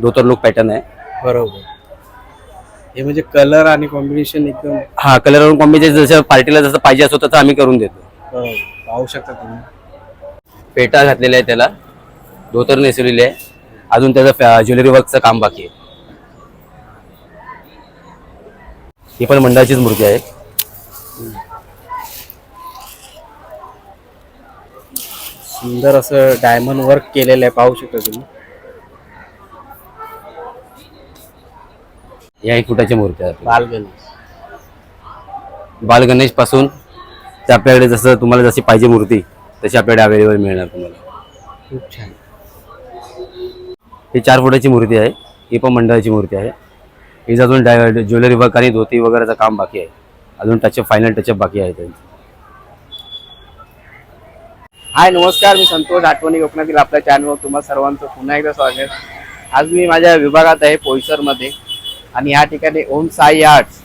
धोतर look pattern आहे. बरोबर. हे म्हणजे कलर आणि कॉम्बिनेशन एकदम हा कलर कॉम्बिनेशन जसं पार्टीला जसं पाहिजे असं तसं आम्ही करून देतो. बरोबर. पाहू शकता तुम्ही. पेटा घातलेला आहे, त्याला धोतर नेसवलेली आहे, अजून त्याचं ज्वेलरी वर्कचं काम बाकी आहे. ही पण मंडळाचीच मूर्ती आहे. सुंदर असं डायमंड वर्क केलेलं आहे, पाहू शकता तुम्ही. या 1 फुटाची मूर्ती आहे. बालगणेश. बाल गणेश पासून ते आपल्याकडे जसं तुम्हाला जशी पाहिजे मूर्ती तशी आपल्याकडे अवेलेबल मिळणार तुम्हाला. खूप छान. ही 4 फुटाची मूर्ती आहे. ही पण मंडळाची मूर्ती आहे. हिचं अजून ज्वेलरी वर्क आणि धोती वगैरेचं काम बाकी आहे. अजून टचअप फायनल टचअप बाकी आहे त्यांचं. हाय नमस्कार, मी संतोष आठवणी कोकणातील आपल्या चॅनलवर तुम्हा सर्वांचं पुन्हा एकदा स्वागत. आज मी माझ्या विभागात आहे पोईसरमध्ये आणि या ठिकाणी ओम साई आर्ट्स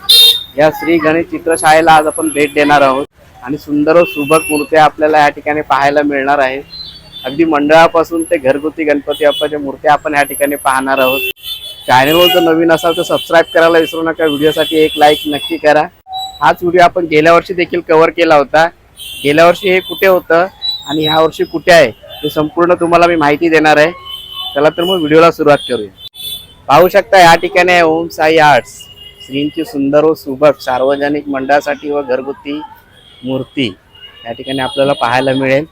या श्री गणेश चित्रशाळेला आज आपण भेट देणार आहोत आणि सुंदर व सुबक मूर्त्या आपल्याला या ठिकाणी पाहायला मिळणार आहे. अगदी मंडळापासून ते घरगुती गणपती बाप्पाच्या मूर्त्या आपण या ठिकाणी पाहणार आहोत. चॅनलवर जर नवीन असाल तर सबस्क्राईब करायला विसरू नका. व्हिडिओसाठी एक लाईक नक्की करा. हाच व्हिडिओ आपण गेल्या वर्षी देखील कव्हर केला होता. गेल्या वर्षी हे कुठे होतं आणि ह्या वर्षी कुठे आहे हे संपूर्ण तुम्हाला मी माहिती देणार आहे. चला तर मग व्हिडिओला सुरुवात करूया. पाहू शकता या ठिकाणी आहे ओम साई आर्ट्स. श्रींची सुंदर व सुबक सार्वजनिक मंडळासाठी व घरगुती मूर्ती या ठिकाणी आपल्याला पाहायला मिळेल.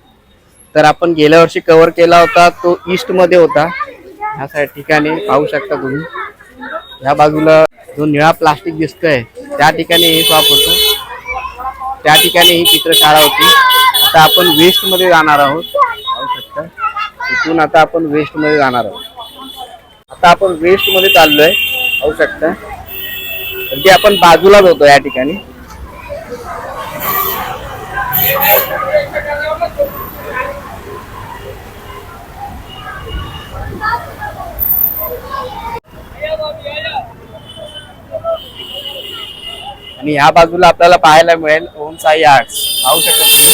तर आपण गेल्या वर्षी कव्हर केला होता तो ईस्टमध्ये होता. ह्या ठिकाणी पाहू शकता तुम्ही. ह्या बाजूला जो निळा प्लास्टिक दिसतोय त्या ठिकाणी हे शॉप होतं. त्या ठिकाणी ही चित्रशाळा होती. आता आपण वेस्ट मध्ये जाणार आहोत. पाहू शकता इथून आता आपण वेस्ट मध्ये जाणार आहोत. आता आपण वेस्ट मध्ये चाललोय. पाहू शकता म्हणजे आपण बाजूलाच होतो या ठिकाणी. आणि ह्या बाजूला आपल्याला पाहायला मिळेल ओम साई आर्ट्स. पाहू शकता तुम्ही.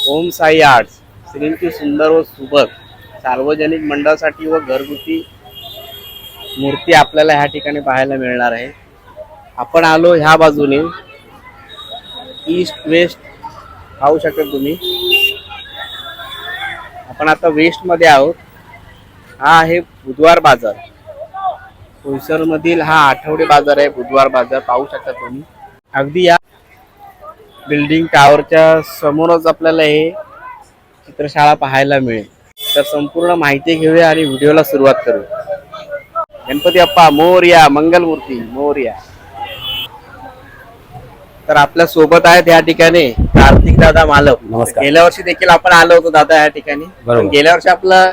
ओम साई आर्ट्स श्रींची सुंदर व सुबक सार्वजनिक मंडळासाठी व घरगुती मूर्ती आपल्याला ह्या ठिकाणी पाहायला मिळणार आहे. आपण आलो ह्या बाजूने ईस्ट वेस्ट. पाहू शकता तुम्ही. आपण आता वेस्ट मध्ये आहोत. हा आहे बुधवार बाजार. पोईसर मधील हा आठवडे बाजार आहे, बुधवार बाजार. पाहू शकता तुम्ही. अगदी या बिल्डिंग टावरच्या समोरच आपल्याला हे चित्रशाळा पाहायला मिळेल. तर संपूर्ण माहिती घेऊया आणि व्हिडिओला सुरुवात करूया. गणपती बाप्पा मोरया, मंगलमूर्ती मोरया. तर आपल्या सोबत आहेत या ठिकाणी कार्तिक दादा मालक. नमस्कार. गेल्या वर्षी देखील आपण आलो होतो दादा या ठिकाणी. गेल्या वर्षी आपलं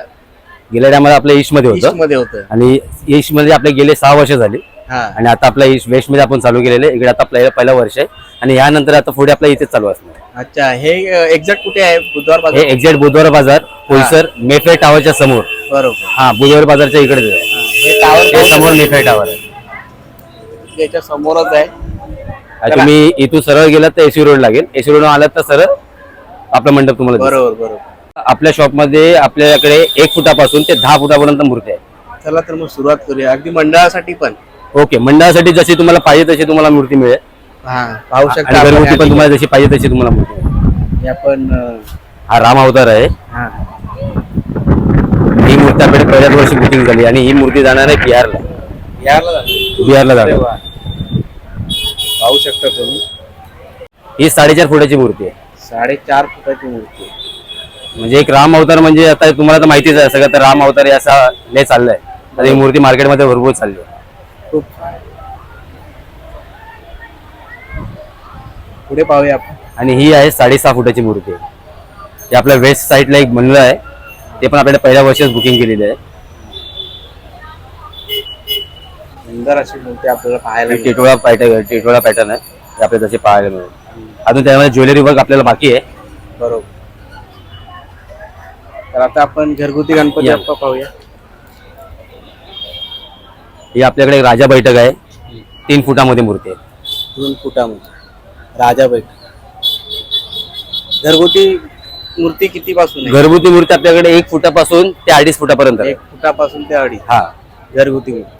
गेल्या टायमाला आपल्या ईस्ट मध्ये ईस्ट होतं मध्ये होतं आणि ईस्ट मध्ये आपले गेले 6 वर्ष झाली. हा. आणि आता आपल्या ईस्ट वेस्ट मध्ये आपण चालू केलेले. इकडे आता पहिलं वर्ष आहे आणि यानंतर आता पुढे आपल्या इथेच चालू असणार. अच्छा, हे एक्झॅक्ट कुठे आहे? बुधवार हे बाजार. एक्झॅक्ट बुधवार बाजार पोईसर मेफेअर टावरच्या समोर. बरोबर. हा बुधवार बाजारच्या इकडेच आहे. हे टावर हे समोर मेफेअर टावर आहे. त्याच्या समोरच आहे. आणि तुम्ही इथून सरळ गेलात तर एसी रोड लागेल. एसी रोड आलात तर सरळ आपला मंडप तुम्हाला दिसेल. बरोबर बरोबर. आपल्या शॉप मध्ये आपल्याकडे 1 फुटापासून ते 10 फुटापर्यंत मूर्ती आहे. चला तर मग सुरुवात करूया. अगदी मंडळासाठी पण. ओके, मंडळासाठी जशी तुम्हाला पाहिजे तशी तुम्हाला मूर्ती मिळेल. हा, पाहू शकता आणि आपण घरगुती या पण तुम्हाला जशी पाहिजे तशी तुम्हाला मूर्ती मिळेल. ठिकाणी आपण हा राम अवतार आहे. हा ही मूर्ती आपल्याकडे पहिल्याच वर्षी बुकिंग झाली आणि ही मूर्ती जाणार आहे बिहारला. बिहारला जाणार. पाहू शकता तुम्ही. ही 4.5 फुटाची मूर्ती आहे. 4.5 फुटाची मूर्ती आहे. म्हणजे एक राम अवतार म्हणजे आता तुम्हाला तर माहितीच आहे सगळं. तर राम अवतार असा लय चाललाय. तर ही मूर्ती मार्केटमध्ये भरपूर चालली आहे. खूप पुढे पाहूया आपण. आणि ही आहे 6.5 फुटाची मूर्ती आहे. ही आपल्या वेस्ट साईडला एक मंडळ आहे, ते पण आपल्याला पहिल्या वर्षीच बुकिंग केलेली आहे. सुंदर अशी मूर्ती आपल्याला पाहायला मिळेल. टिटोळा पॅटर्न आहे. ते आपल्याला तसे पाहायला मिळेल. अजून त्यामध्ये ज्वेलरी वर्क आपल्याला बाकी आहे. बरोबर. तर आता आपण घरगुती गणपती बाप्पा पाहूया. ही आपल्याकडे एक राजा बैठक आहे. 3 फुटामध्ये मूर्ती आहे. 2 फुटामध्ये राजा बैठक. घरगुती मूर्ती किती पासून आहे? घरगुती मूर्ती आपल्याकडे 1 फुटापासून ते 2.5 फुटापर्यंत आहे. 1 फुटापासून ते 2.5 हा. घरगुती मूर्ती.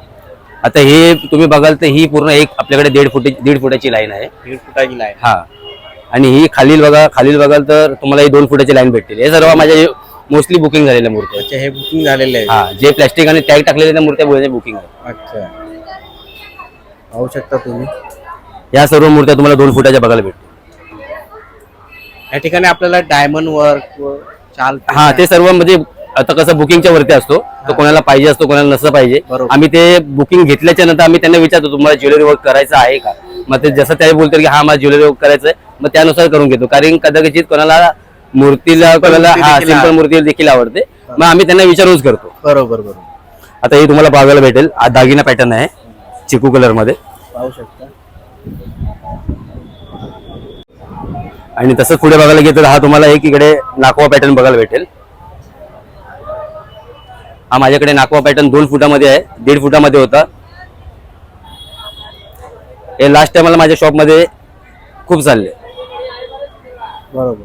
आता हे तुम्ही बघाल तर ही पूर्ण एक आपल्याकडे 1.5 फुटाची लाईन आहे. 1.5 फुटाची लाईन. हा. आणि ही खालील बघाल तर तुम्हाला ही 2 फुटाची लाईन भेटतील. हे सर्व माझ्या मोस्टली बुकिंग झालेल्या मूर्ती आहेत. अच्छा, हे बुकिंग झालेले आहे. हा, जे प्लॅस्टिक आणि टॅग टाकलेल्या मूर्त्या बुकिंग आहे. अच्छा, पाहू शकता तुम्ही या सर्व मूर्त्या तुम्हाला 2 फुटाच्या बघायला भेटतील. या ठिकाणी आपल्याला डायमंड वर्क व चाल. हा, ते सर्व म्हणजे आता कसं बुकिंगच्या वरती असतो, तो कोणाला पाहिजे असतो, कोणाला नसतं पाहिजे. बरोबर. आम्ही ते बुकिंग घेतल्याच्या नंतर आम्ही त्यांना विचारतो तुम्हाला ज्वेलरी वर्क करायचं आहे का. मग ते जसं ते बोलतात की हा मला ज्वेलरी वर्क करायचं आहे, मग त्यानुसार करून घेतो. कारण कदाचित कोणाला मूर्तीला कोणाला हा सिंपल मूर्ती देखील आवडते, मग आम्ही त्यांना विचारूच करतो. बरोबर बरोबर. आता हे तुम्हाला बघायला भेटेल, हा दागिना पॅटर्न आहे चिकू कलर मध्ये. पाहू शकता. आणि तसंच पुढे बघायला गेलं तर हा तुम्हाला एक इकडे नाकवा पॅटर्न बघायला भेटेल. हा माझ्याकडे नाकवा पॅटर्न 2 फुटामध्ये आहे, 1.5 फुटामध्ये होता. हे लास्ट टाइम मला माझ्या शॉप मध्ये खूप चालले. बरोबर,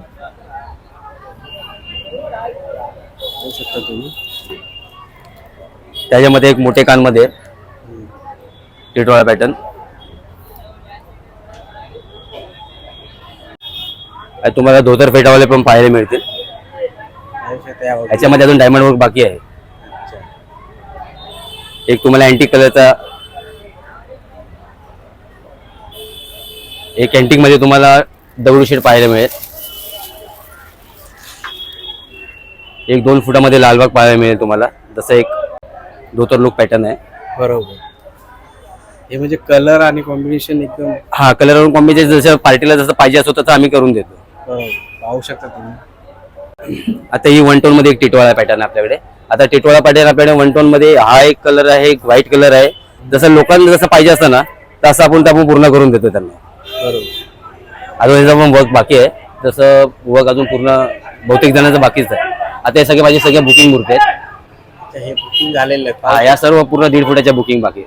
पाहू शकता तुम्ही. त्याच्यामध्ये एक मोठे कानमध्ये टिटवाळा पॅटर्न. तुम्हाला धोतर फेटावाले पण पाहायला मिळतील. पाहू शकता या बाजूला. याच्यामध्ये अजून डायमंड वर्क बाकी आहे. अच्छा. एक तुम्हाला अँटिक कलरचा, एक अँटिक मध्ये तुम्हाला दगडूशेठ पाहायला मिळेल. एक 2 फुटामध्ये लालबाग पाहायला मिळेल तुम्हाला. जसं एक धोतर लुक पॅटर्न आहे. बरोबर. हे म्हणजे कलर आणि कॉम्बिनेशन एकदम. हा, कलर कॉम्बिनेशन जसं पार्टीला जसं पाहिजे असतो तसं आम्ही करून देतो. बरोबर, पाहू शकता तुम्ही. आता ही 1 टोन मध्ये एक टिटवाळा पॅटर्न आहे आपल्याकडे. आता टिटवाळा पॅटर्न आपल्याकडे 1 टोन मध्ये हा एक कलर आहे, एक व्हाईट कलर आहे. जसं लोकांना जसं पाहिजे असतं ना तसं आपण पूर्ण करून देतो त्यांना. बरोबर. अजून याचं पण वर्क बाकी आहे. जसं वर्क अजून पूर्ण बहुतेक जणांचं बाकीच आहे. आता हे सगळे माझे सगळे बुकिंग मूर्ती आहेत. अच्छा, हे बुकिंग झालेलं आहे. हा, या सर्व पूर्ण 1.5 फुटाच्या बुकिंग बाकी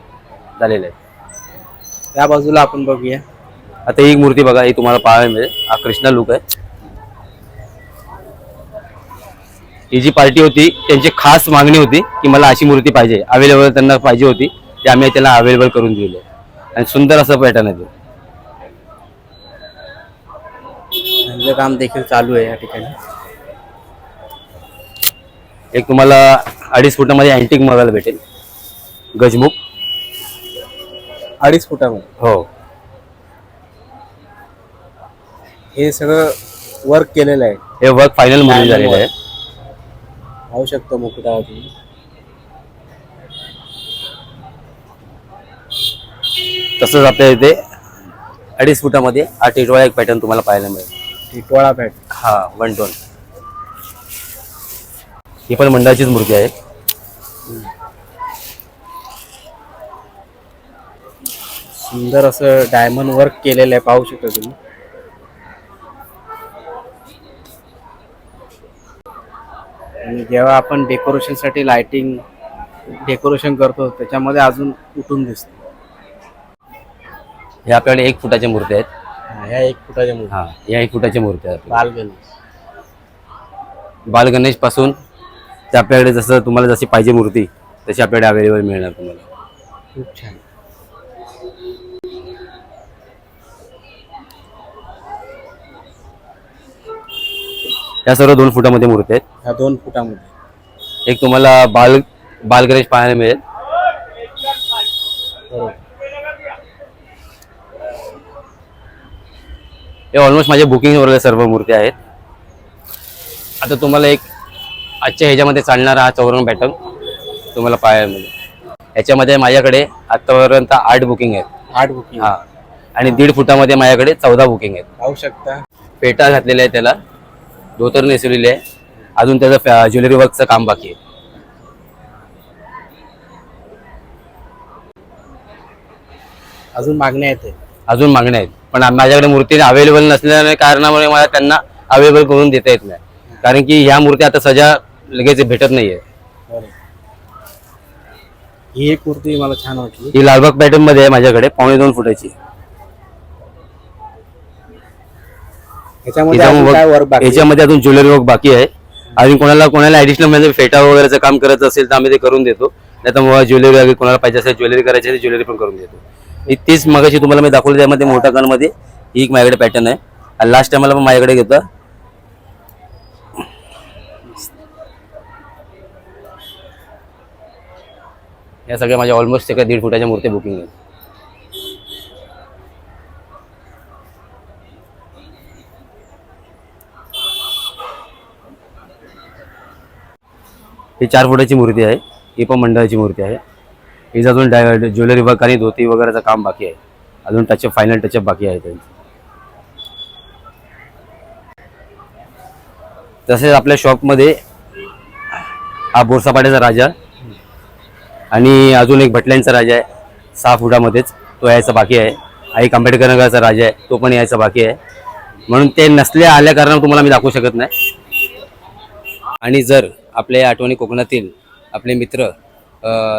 झालेले आहेत. त्या बाजूला आपण बघूया. आता ही एक मूर्ती बघा, ही तुम्हाला पाहायला मिळेल. हा कृष्णा लुक आहे. ही जी पार्टी होती त्यांची खास मागणी होती की मला अशी मूर्ती पाहिजे, अवेलेबल त्यांना पाहिजे होती, ते आम्ही त्याला अवेलेबल करून दिले. आणि सुंदर असं पॅटर्न आहे. ते काम देखील चालू आहे या ठिकाणी. एक तुम्हाला 2.5 फुटामध्ये अँटिक बघायला भेटेल, गजमुख. 2.5 फुटामध्ये हो. हे सगळं वर्क केलेलं आहे. हे वर्क फायनल मध्ये झालेलं आहे. पाहू शकतो मुकुटावर तुम्ही. तसंच आपल्या इथे 2.5 फुटामध्ये हा टिटवाळा एक पॅटर्न तुम्हाला पाहायला मिळेल. टिटवाळा पॅट. हा, 1 टोन. ही पण मंडळाचीच मूर्ती आहे. सुंदर असं डायमंड वर्क केलेलं आहे, पाहू शकता तुम्ही. आणि जेव्हा आपण डेकोरेशन साठी लाइटिंग डेकोरेशन करतो त्याच्यामध्ये अजून उठून दिसतो. हे आपल्याकडे 1 फुटाच्या मूर्त्या आहेत. ह्या 1 फुटाच्या मूर्ती. हा, या 1 फुटाच्या मूर्त्या आहेत. बालगणेश. बाल गणेश पासून ते आपल्याकडे जसं तुम्हाला जशी पाहिजे मूर्ती तशी आपल्याकडे अवेलेबल मिळणार तुम्हाला. खूप छान. या सर्व 2 फुटामध्ये मूर्ती आहेत. ह्या 2 फुटामध्ये एक तुम्हाला बाल गणेश पाहायला मिळेल. बरोबर. हे ऑलमोस्ट माझ्या बुकिंगवरल्या सर्व मूर्त्या आहेत. आता तुम्हाला एक आजच्या ह्याच्यामध्ये चालणारा हा चौरंग पॅटर्न तुम्हाला पाहायला मिळेल. याच्यामध्ये माझ्याकडे आतापर्यंत 8 बुकिंग आहेत. 8 बुकिंग. हा, आणि 1.5 फुटामध्ये माझ्याकडे 14 बुकिंग आहेत. पाहू शकता. पेटा घातलेला आहे, त्याला धोतर नेसवलेले आहे. अजून त्याचं ज्वेलरी वर्कचं काम बाकी आहे. अजून मागण्या येते. अजून मागण्या आहेत, पण माझ्याकडे मूर्ती अवेलेबल नसल्याने कारणामुळे मला त्यांना अवेलेबल करून देता येत नाही. कारण की ह्या मूर्ती आता सजा लगेच भेटत नाहीये. ही एक मूर्ती मला छान वाटली. ही लालबाग पॅटर्न मध्ये आहे माझ्याकडे, 2.25 फुटाची. ह्याच्यामध्ये अजून काय वर्क बाकी आहे? याच्यामध्ये अजून ज्वेलरी वर्क बाकी आहे. अजून कोणाला ऍडिशनल म्हणजे फेटा वगैरेचं काम करायचं असेल तर आम्ही ते करून देतो. नाही तर मग ज्वेलरी वगैरे कोणाला पाहिजे असेल, ज्वेलरी करायची असेल ज्वेलरी पण करून देतो. तीच मगाशी तुम्हाला मी दाखवलं त्यामध्ये मोठ्या कानमध्ये ही एक माझ्याकडे पॅटर्न आहे. आणि लास्ट टाइमला पण माझ्याकडे घेतो. या सगळ्या माझ्या ऑलमोस्ट एका 1.5 फुटाच्या मूर्ती बुकिंग आहेत. ही 4 फुटाची मूर्ती आहे. ही पण मंडळाची मूर्ती आहे. हिचं अजून ज्वेलरी वर्क आणि धोती वगैरेचं काम बाकी आहे. अजून टचअप फायनल टचअप बाकी आहे त्यांचं. तसेच आपल्या शॉपमध्ये हा बोरसापाड्याचा राजा आणि अजून एक भटल्यांचा राजा आहे 6 फुटामध्येच, तो यायचा बाकी आहे. एक आंबेडकरनगरचा राजा आहे, तो पण यायचा बाकी आहे. म्हणून ते नसल्या आल्या कारणानं तुम्हाला मी दाखवू शकत नाही. आणि जर आपल्या आठवणी कोकणातील आपले मित्र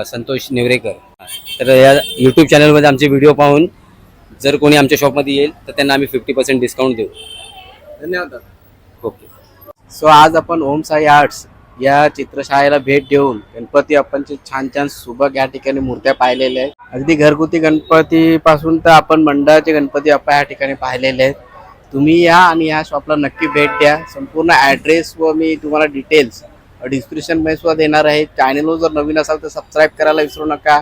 संतोष नेवरेकर तर या यूट्यूब चॅनलमध्ये आमचे व्हिडिओ पाहून जर कोणी आमच्या शॉपमध्ये येईल तर त्यांना आम्ही 50% डिस्काउंट देऊ. धन्यवाद. ओके. सो आज आपण ओम साई आर्ट्स या चित्रशाळेला भेट देऊन गणपती बाप्पांचे छान छान सुबक या ठिकाणी मूर्त्या पाहिलेल्या आहेत. अगदी घरगुती गणपती पासून तर आपण मंडळाचे गणपती बाप्पा या ठिकाणी पाहिलेले आहेत. तुम्ही या आणि या शॉपला नक्की भेट द्या. संपूर्ण ॲड्रेस व मी तुम्हाला डिटेल्स डिस्क्रिप्शनमध्ये सुद्धा देणार आहे. चॅनलवर जर नवीन असाल तर सबस्क्राईब करायला विसरू नका.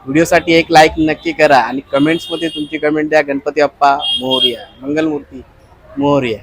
व्हिडिओसाठी एक लाईक नक्की करा आणि कमेंट्समध्ये तुमची कमेंट द्या. गणपती बाप्पा मोरया, मंगलमूर्ती मोरया.